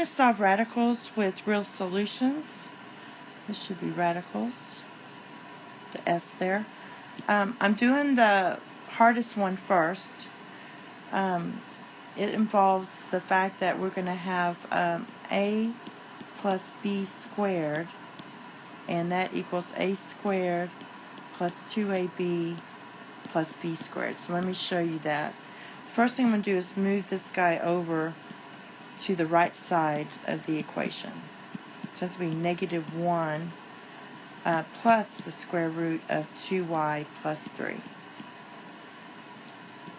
to solve radicals with real solutions. This should be radicals, the S there. I'm doing the hardest one first. It involves the fact that we're going to have a plus b squared, and that equals a squared plus 2ab plus b squared. So let me show you that. First thing I'm going to do is move this guy over to the right side of the equation. So it's going to be negative 1 plus the square root of 2y plus 3.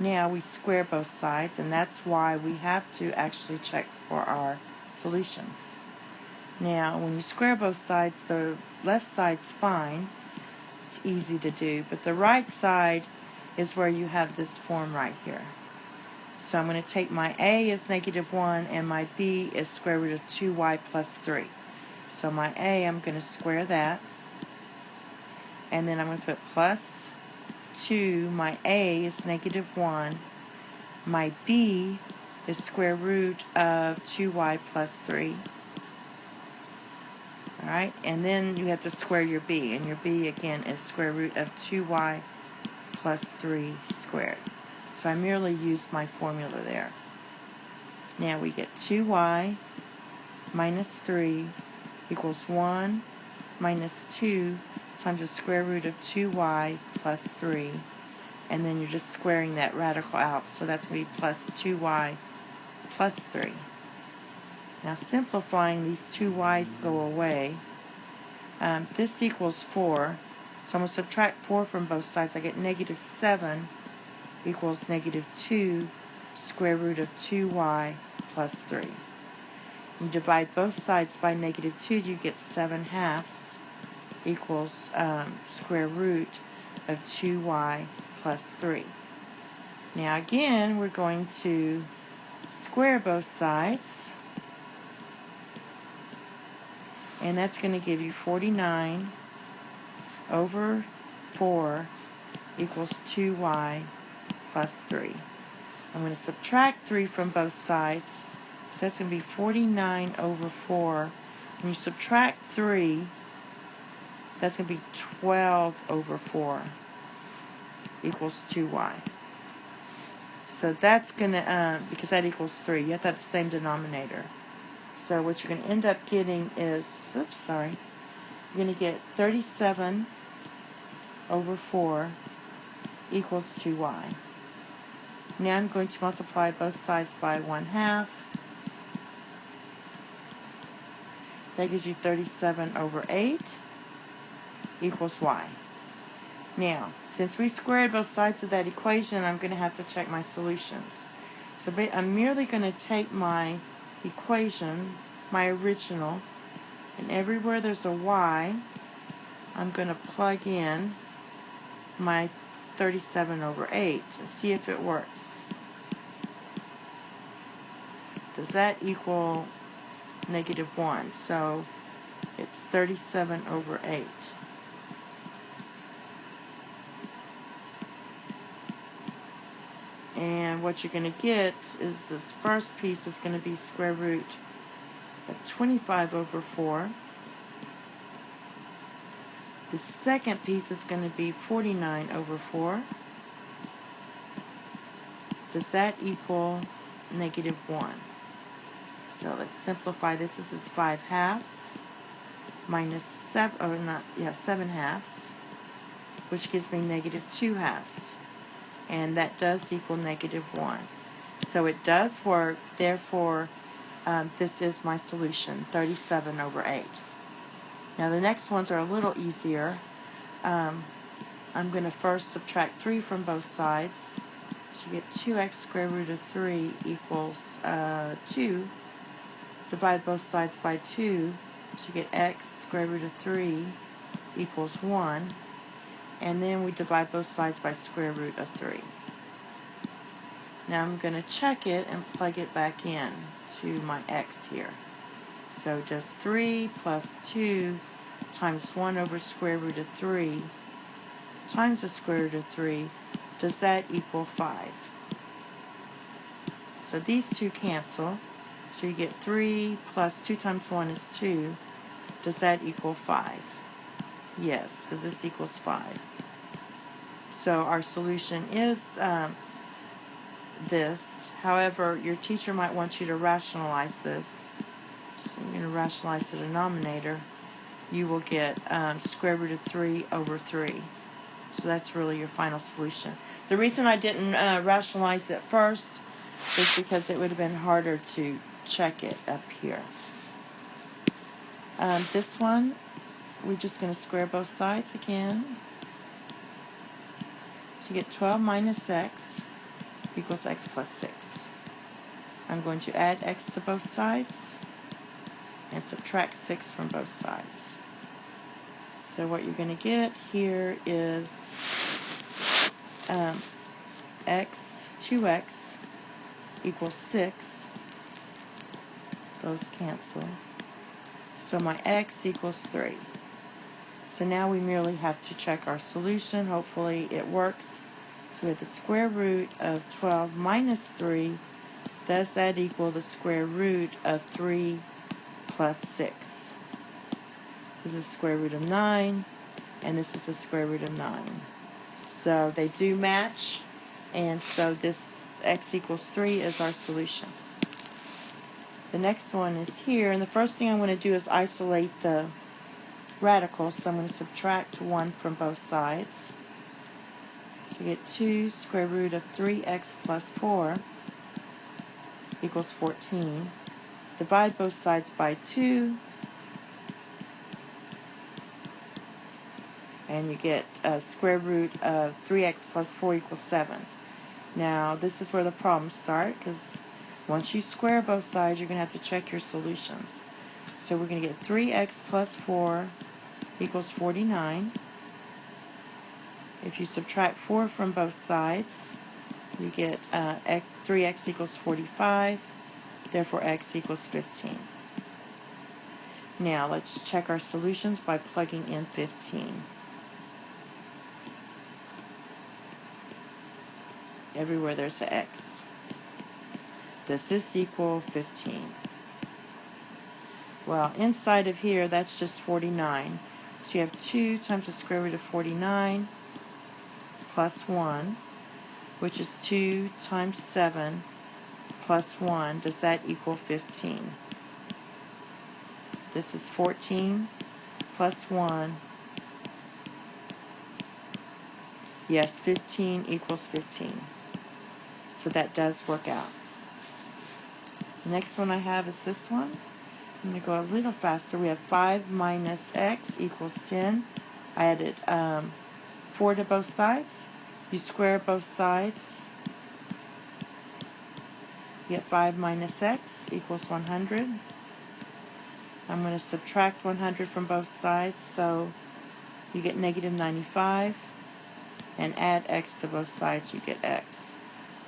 Now we square both sides, and that's why we have to actually check for our solutions. Now when you square both sides, the left side's fine. It's easy to do, but the right side is where you have this form right here. So I'm going to take my a as negative 1 and my b is square root of 2y plus 3. So my a, I'm going to square that, and then I'm going to put plus 2. My a is negative 1. My b is square root of 2y plus 3. Alright, and then you have to square your b, and your b again is square root of 2y plus 3 squared. So I merely used my formula there. Now we get 2y minus 3 equals 1 minus 2 times the square root of 2y plus 3. And then you're just squaring that radical out, so that's going to be plus 2y plus 3. Now simplifying, these two y's go away. This equals 4. So I'm going to subtract 4 from both sides. I get negative 7 equals negative 2 square root of 2y plus 3. You divide both sides by negative 2, you get 7/2 equals square root of 2y plus 3. Now again, we're going to square both sides, and that's going to give you 49 over 4 equals 2y plus 3. I'm going to subtract 3 from both sides, so that's going to be 49 over 4. When you subtract 3, that's going to be 12 over 4 equals 2y. So that's going to, because that equals 3, you have to have the same denominator. So what you're going to end up getting is, you're going to get 37 over 4 equals 2y. Now I'm going to multiply both sides by 1/2. That gives you 37 over 8 equals y. Now, since we squared both sides of that equation, I'm going to have to check my solutions. So I'm merely going to take my equation, my original, and everywhere there's a y, I'm going to plug in my 37 over 8 and see if it works. Does that equal negative 1? So it's 37 over 8. And what you're going to get is this first piece is going to be square root of 25 over 4. The second piece is going to be 49 over 4. Does that equal negative 1? So let's simplify this. This is 5/2 minus 7/2, which gives me negative 2/2. And that does equal negative 1. So it does work. Therefore, this is my solution, 37 over 8. Now the next ones are a little easier. I'm going to first subtract 3 from both sides. So you get 2x square root of 3 equals 2. Divide both sides by 2. So you get x square root of 3 equals 1. And then we divide both sides by square root of 3. Now I'm going to check it and plug it back in to my x here. So just 3 plus 2 times 1 over square root of 3 times the square root of 3, does that equal 5? So these two cancel. So you get 3 plus 2 times 1 is 2. Does that equal 5? Yes, because this equals 5. So our solution is this. However, your teacher might want you to rationalize this. So you're going to rationalize the denominator. You will get square root of 3 over 3. So that's really your final solution. The reason I didn't rationalize it first is because it would have been harder to check it up here. This one, we're just going to square both sides again. So you get 12 minus x equals x plus 6. I'm going to add x to both sides and subtract 6 from both sides. So what you're going to get here is 2x equals 6. Those cancel. So my x equals 3. So now we merely have to check our solution. Hopefully it works. So we have the square root of 12 minus 3. Does that equal the square root of 3 plus 6? This is the square root of 9, and this is the square root of 9. So they do match, and so this x equals 3 is our solution. The next one is here, and the first thing I'm going to do is isolate the radical, so I'm going to subtract 1 from both sides. So you get 2 square root of 3x plus 4 equals 14. Divide both sides by 2, and you get square root of 3x plus 4 equals 7. Now, this is where the problems start, because once you square both sides, you're going to have to check your solutions. So we're going to get 3x plus 4 equals 49. If you subtract 4 from both sides, you get 3x equals 45. Therefore, x equals 15. Now, let's check our solutions by plugging in 15. Everywhere there's an x. Does this equal 15? Well, inside of here, that's just 49. So you have 2 times the square root of 49 plus 1, which is 2 times 7 plus 1. Does that equal 15? This is 14 plus 1. Yes, 15 equals 15. So that does work out. The next one I have is this one. I'm going to go a little faster. We have 5 minus x equals 10. I added 4 to both sides. You square both sides. You get 5 minus x equals 100. I'm going to subtract 100 from both sides, so you get negative 95. And add x to both sides, you get x.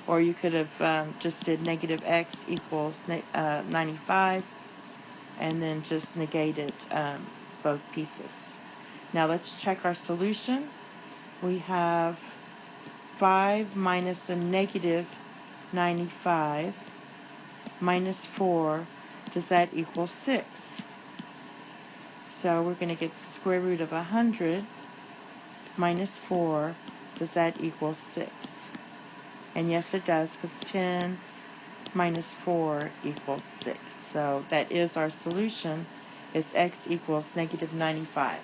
Or you could have just did negative x equals 95, and then just negated both pieces. Now let's check our solution. We have 5 minus a negative 95 minus 4. Does that equal 6? So we're going to get the square root of 100 minus 4. Does that equal 6? And yes, it does, because 10 minus 4 equals 6. So that is our solution, is x equals negative 95.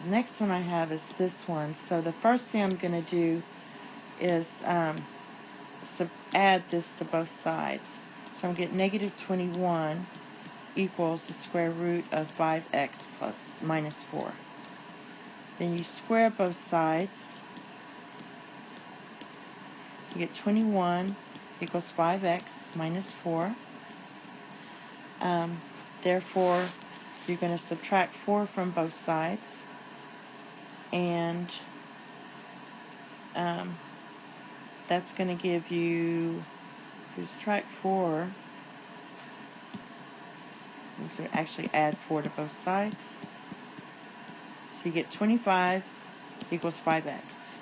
The next one I have is this one. So the first thing I'm going to do is add this to both sides. So I'm going to get negative 21 equals the square root of 5x plus minus 4. Then you square both sides. You get 21 equals 5x minus 4. Therefore, you're going to subtract 4 from both sides. And that's going to give you, if you subtract 4, I'm going to actually add 4 to both sides. So you get 25 equals 5x.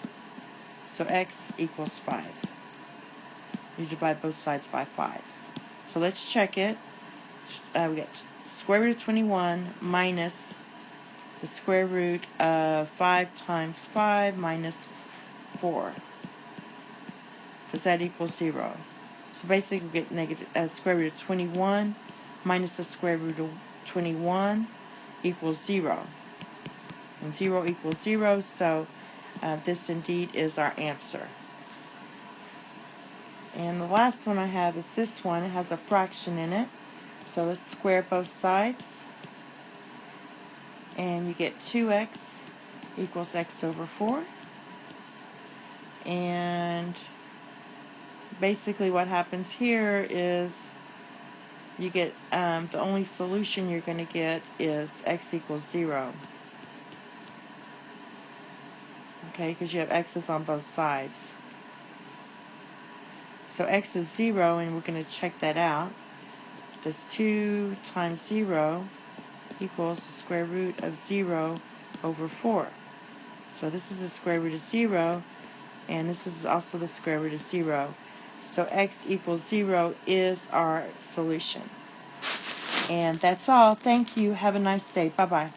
So x equals 5. You divide both sides by 5. So let's check it. We got square root of 21 minus the square root of 5 times 5 minus 4. Does that equal 0? So basically we get negative square root of 21 minus the square root of 21 equals 0. And 0 equals 0, so this indeed is our answer. And the last one I have is this one. It has a fraction in it. So let's square both sides. And you get 2x equals x over 4. And basically what happens here is you get, the only solution you're going to get is x equals 0. Okay, because you have x's on both sides. So x is 0, and we're going to check that out. Does 2 times 0 equals the square root of 0 over 4. So this is the square root of 0, and this is also the square root of 0. So x equals 0 is our solution. And that's all. Thank you. Have a nice day. Bye-bye.